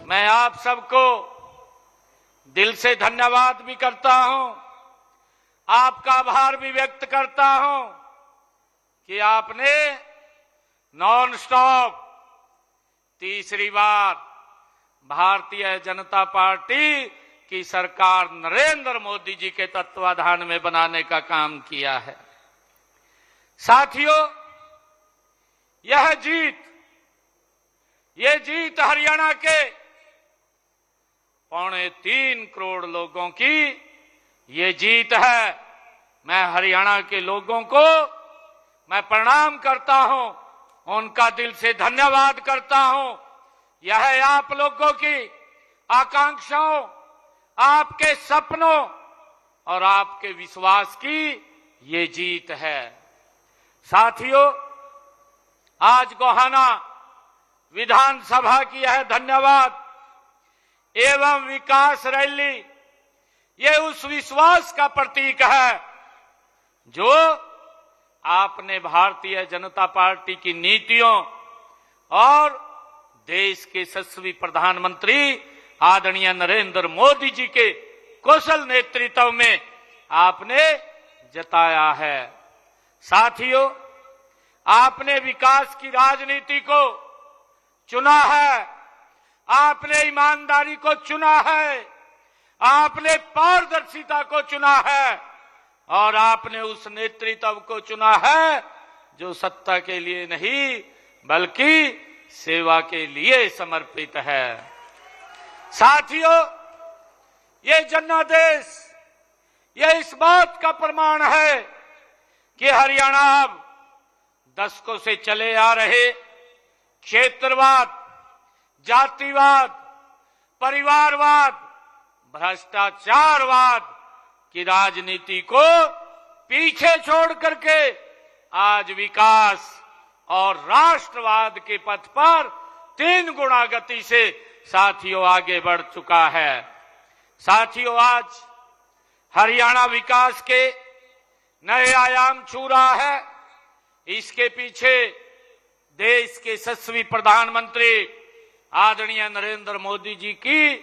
मैं आप सबको दिल से धन्यवाद भी करता हूं, आपका आभार भी व्यक्त करता हूं कि आपने नॉन स्टॉप तीसरी बार भारतीय जनता पार्टी की सरकार नरेंद्र मोदी जी के तत्वाधान में बनाने का काम किया है। साथियों, ये जीत हरियाणा के 3.25 करोड़ लोगों की ये जीत है। मैं हरियाणा के लोगों को मैं प्रणाम करता हूं, उनका दिल से धन्यवाद करता हूं। यह आप लोगों की आकांक्षाओं, आपके सपनों और आपके विश्वास की ये जीत है। साथियों, आज गोहाना विधानसभा की यह धन्यवाद एवं विकास रैली ये उस विश्वास का प्रतीक है जो आपने भारतीय जनता पार्टी की नीतियों और देश के यशस्वी प्रधानमंत्री आदरणीय नरेंद्र मोदी जी के कुशल नेतृत्व में आपने जताया है। साथियों, आपने विकास की राजनीति को चुना है, आपने ईमानदारी को चुना है, आपने पारदर्शिता को चुना है और आपने उस नेतृत्व को चुना है जो सत्ता के लिए नहीं बल्कि सेवा के लिए समर्पित है। साथियों, ये जनादेश ये इस बात का प्रमाण है कि हरियाणा अब दशकों से चले आ रहे क्षेत्रवाद, जातिवाद, परिवारवाद, भ्रष्टाचारवाद की राजनीति को पीछे छोड़ करके आज विकास और राष्ट्रवाद के पथ पर 3 गुना गति से साथियों आगे बढ़ चुका है। साथियों, आज हरियाणा विकास के नए आयाम छू रहा है। इसके पीछे देश के यशस्वी प्रधानमंत्री आदरणीय नरेंद्र मोदी जी की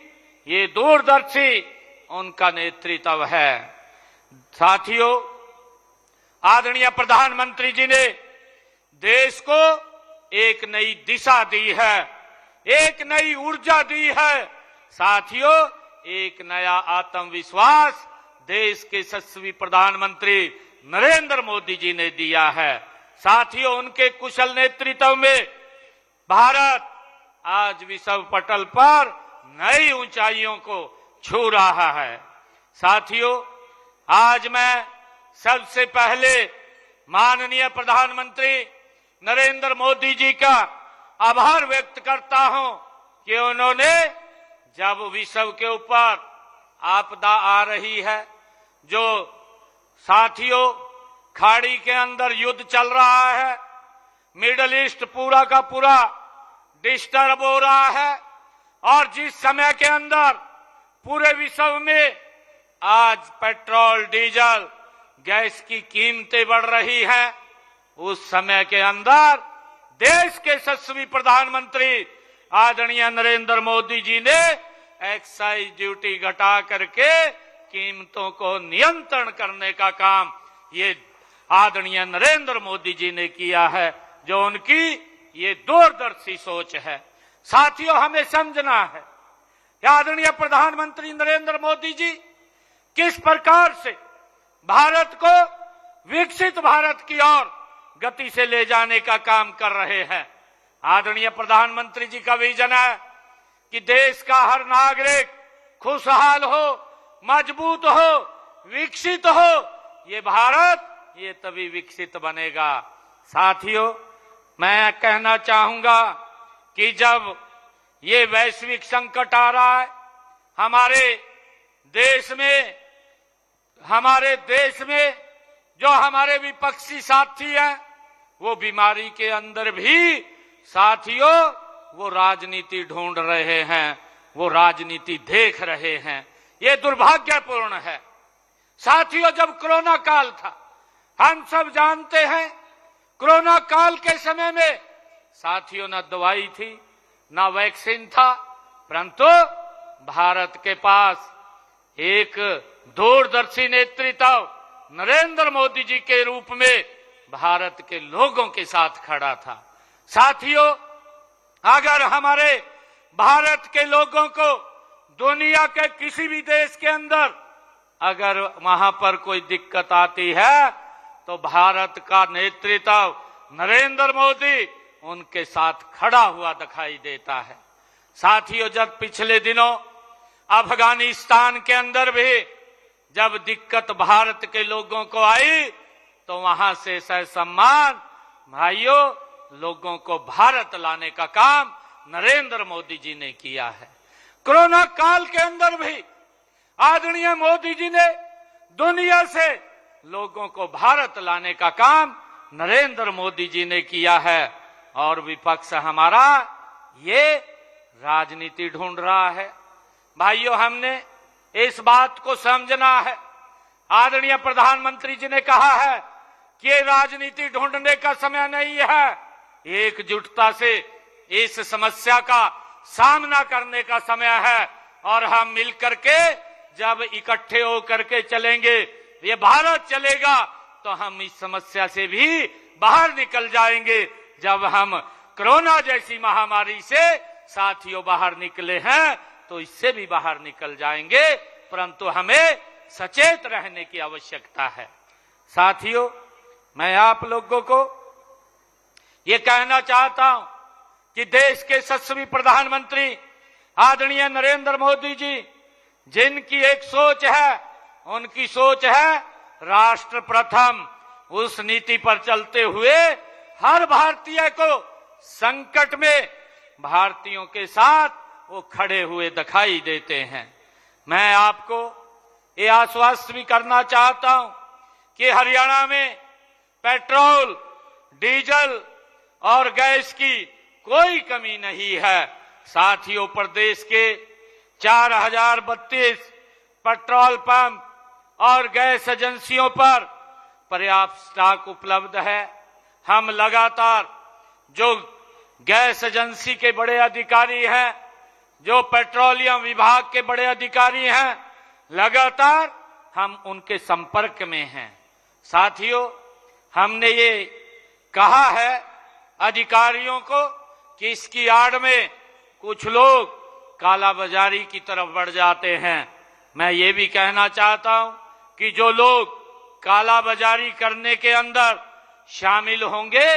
ये दूरदर्शी उनका नेतृत्व है। साथियों, आदरणीय प्रधानमंत्री जी ने देश को एक नई दिशा दी है, एक नई ऊर्जा दी है। साथियों, एक नया आत्मविश्वास देश के यशस्वी प्रधानमंत्री नरेंद्र मोदी जी ने दिया है। साथियों, उनके कुशल नेतृत्व में भारत आज विश्व पटल पर नई ऊंचाइयों को छू रहा है। साथियों, आज मैं सबसे पहले माननीय प्रधानमंत्री नरेंद्र मोदी जी का आभार व्यक्त करता हूं कि उन्होंने जब विश्व के ऊपर आपदा आ रही है, जो साथियों खाड़ी के अंदर युद्ध चल रहा है, मिडल ईस्ट पूरा का पूरा डिस्टर्ब हो रहा है और जिस समय के अंदर पूरे विश्व में आज पेट्रोल, डीजल, गैस की कीमतें बढ़ रही हैं, उस समय के अंदर देश के यशस्वी प्रधानमंत्री आदरणीय नरेंद्र मोदी जी ने एक्साइज ड्यूटी घटा करके कीमतों को नियंत्रण करने का काम ये आदरणीय नरेंद्र मोदी जी ने किया है, जो उनकी ये दूरदर्शी सोच है। साथियों, हमें समझना है कि आदरणीय प्रधानमंत्री नरेंद्र मोदी जी किस प्रकार से भारत को विकसित भारत की ओर गति से ले जाने का काम कर रहे हैं। आदरणीय प्रधानमंत्री जी का विजन है कि देश का हर नागरिक खुशहाल हो, मजबूत हो, विकसित हो। ये भारत ये तभी विकसित बनेगा। साथियों, मैं कहना चाहूंगा कि जब ये वैश्विक संकट आ रहा है हमारे देश में जो हमारे विपक्षी साथी हैं, वो बीमारी के अंदर भी साथियों वो राजनीति ढूंढ रहे हैं, वो राजनीति देख रहे हैं। ये दुर्भाग्यपूर्ण है। साथियों, जब कोरोना काल था, हम सब जानते हैं कोरोना काल के समय में साथियों न दवाई थी, न वैक्सीन था, परंतु भारत के पास एक दूरदर्शी नेतृत्व नरेंद्र मोदी जी के रूप में भारत के लोगों के साथ खड़ा था। साथियों, अगर हमारे भारत के लोगों को दुनिया के किसी भी देश के अंदर अगर वहां पर कोई दिक्कत आती है तो भारत का नेतृत्व नरेंद्र मोदी उनके साथ खड़ा हुआ दिखाई देता है। साथियों, जब पिछले दिनों अफगानिस्तान के अंदर भी जब दिक्कत भारत के लोगों को आई तो वहां से सम्मान भाइयों लोगों को भारत लाने का काम नरेंद्र मोदी जी ने किया है। कोरोना काल के अंदर भी आदरणीय मोदी जी ने दुनिया से लोगों को भारत लाने का काम नरेंद्र मोदी जी ने किया है और विपक्ष हमारा ये राजनीति ढूंढ रहा है। भाइयों, हमने इस बात को समझना है। आदरणीय प्रधानमंत्री जी ने कहा है कि ये राजनीति ढूंढने का समय नहीं है, एकजुटता से इस समस्या का सामना करने का समय है और हम मिलकर के जब इकट्ठे होकर के चलेंगे, ये भारत चलेगा तो हम इस समस्या से भी बाहर निकल जाएंगे। जब हम कोरोना जैसी महामारी से साथियों बाहर निकले हैं तो इससे भी बाहर निकल जाएंगे, परंतु हमें सचेत रहने की आवश्यकता है। साथियों, मैं आप लोगों को ये कहना चाहता हूं कि देश के यशस्वी प्रधानमंत्री आदरणीय नरेंद्र मोदी जी जिनकी एक सोच है, उनकी सोच है राष्ट्र प्रथम। उस नीति पर चलते हुए हर भारतीय को संकट में भारतीयों के साथ वो खड़े हुए दिखाई देते हैं। मैं आपको ये आश्वस्त भी करना चाहता हूं कि हरियाणा में पेट्रोल, डीजल और गैस की कोई कमी नहीं है। साथियों, प्रदेश के 4032 पेट्रोल पंप और गैस एजेंसियों पर पर्याप्त स्टॉक उपलब्ध है। हम लगातार जो गैस एजेंसी के बड़े अधिकारी हैं, जो पेट्रोलियम विभाग के बड़े अधिकारी हैं, लगातार हम उनके संपर्क में हैं। साथियों, हमने ये कहा है अधिकारियों को कि इसकी आड़ में कुछ लोग कालाबाजारी की तरफ बढ़ जाते हैं। मैं ये भी कहना चाहता हूं कि जो लोग कालाबाजारी करने के अंदर शामिल होंगे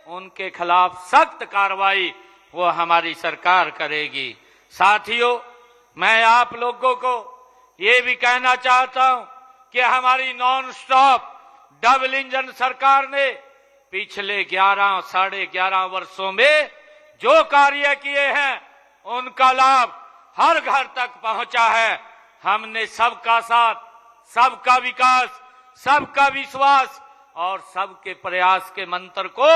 उनके खिलाफ सख्त कार्रवाई वो हमारी सरकार करेगी। साथियों, मैं आप लोगों को ये भी कहना चाहता हूं कि हमारी नॉन स्टॉप डबल इंजन सरकार ने पिछले 11-11.5 वर्षों में जो कार्य किए हैं उनका लाभ हर घर तक पहुंचा है। हमने सबका साथ, सबका विकास, सबका विश्वास और सबके प्रयास के मंत्र को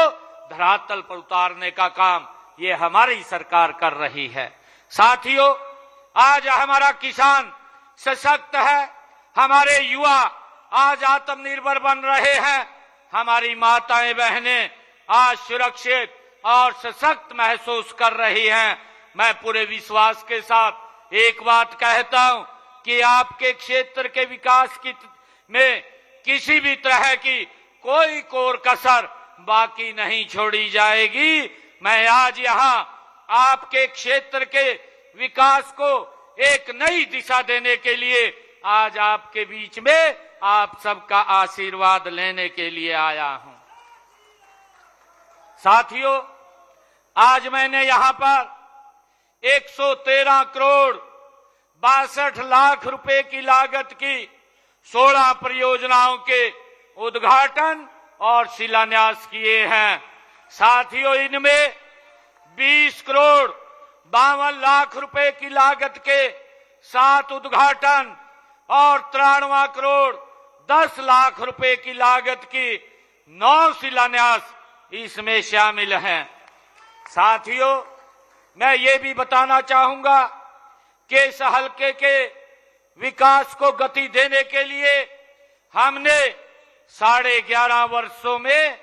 धरातल पर उतारने का काम ये हमारी सरकार कर रही है। साथियों, आज हमारा किसान सशक्त है, हमारे युवा आज आत्मनिर्भर बन रहे हैं, हमारी माताएं बहनें आज सुरक्षित और सशक्त महसूस कर रही हैं। मैं पूरे विश्वास के साथ एक बात कहता हूं कि आपके क्षेत्र के विकास में किसी भी तरह की कोई कोर कसर बाकी नहीं छोड़ी जाएगी। मैं आज यहां आपके क्षेत्र के विकास को एक नई दिशा देने के लिए आज आपके बीच में आप सबका आशीर्वाद लेने के लिए आया हूं। साथियों, आज मैंने यहां पर 113 करोड़ 62 लाख रुपए की लागत की 16 परियोजनाओं के उद्घाटन और शिलान्यास किए हैं। साथियों, इनमें 20 करोड़ 52 लाख रुपए की लागत के 7 उद्घाटन और 93 करोड़ 10 लाख रुपए की लागत की 9 शिलान्यास इसमें शामिल हैं। साथियों, मैं ये भी बताना चाहूंगा कि इस हलके के विकास को गति देने के लिए हमने 11.5 वर्षों में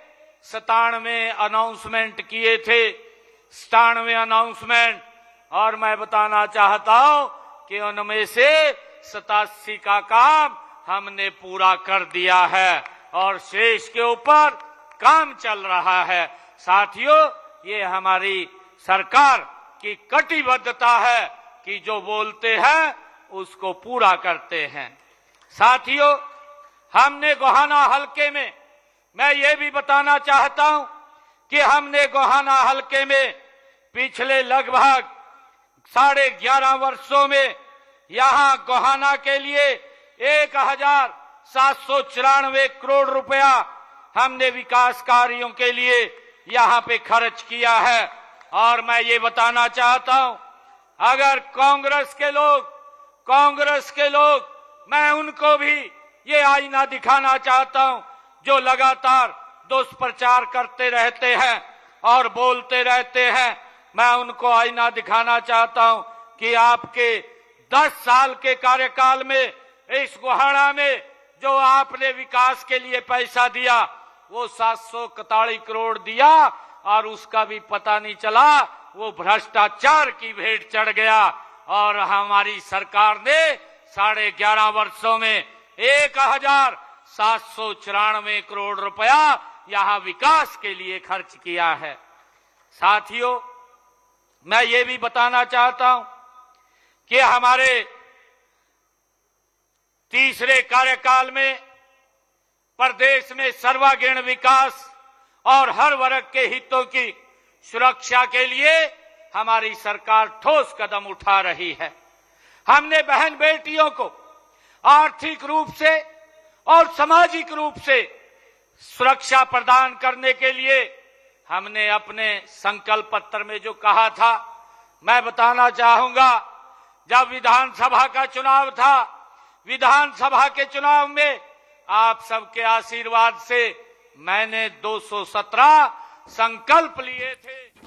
97 अनाउंसमेंट किए थे। 97 अनाउंसमेंट और मैं बताना चाहता हूं कि उनमें से 87 का काम हमने पूरा कर दिया है और शेष के ऊपर काम चल रहा है। साथियों, ये हमारी सरकार की कटिबद्धता है कि जो बोलते हैं उसको पूरा करते हैं। साथियों, हमने गोहाना हलके में, मैं ये भी बताना चाहता हूं कि हमने गोहाना हलके में पिछले लगभग 11.5 वर्षों में यहां गोहाना के लिए 1794 करोड़ रुपया हमने विकास कार्यों के लिए यहां पे खर्च किया है। और मैं ये बताना चाहता हूं, अगर कांग्रेस के लोग मैं उनको भी ये आईना दिखाना चाहता हूं जो लगातार दुष्प्रचार करते रहते हैं और बोलते रहते हैं। मैं उनको आईना दिखाना चाहता हूं कि आपके 10 साल के कार्यकाल में इस गोहाना में जो आपने विकास के लिए पैसा दिया वो 741 करोड़ दिया और उसका भी पता नहीं चला, वो भ्रष्टाचार की भेंट चढ़ गया। और हमारी सरकार ने 11.5 वर्षों में 1794 करोड़ रुपया यहां विकास के लिए खर्च किया है। साथियों, मैं ये भी बताना चाहता हूं कि हमारे तीसरे कार्यकाल में प्रदेश में सर्वांगीण विकास और हर वर्ग के हितों की सुरक्षा के लिए हमारी सरकार ठोस कदम उठा रही है। हमने बहन बेटियों को आर्थिक रूप से और सामाजिक रूप से सुरक्षा प्रदान करने के लिए हमने अपने संकल्प पत्र में जो कहा था, मैं बताना चाहूंगा, जब विधानसभा का चुनाव था, विधानसभा के चुनाव में आप सबके आशीर्वाद से मैंने 217 संकल्प लिए थे।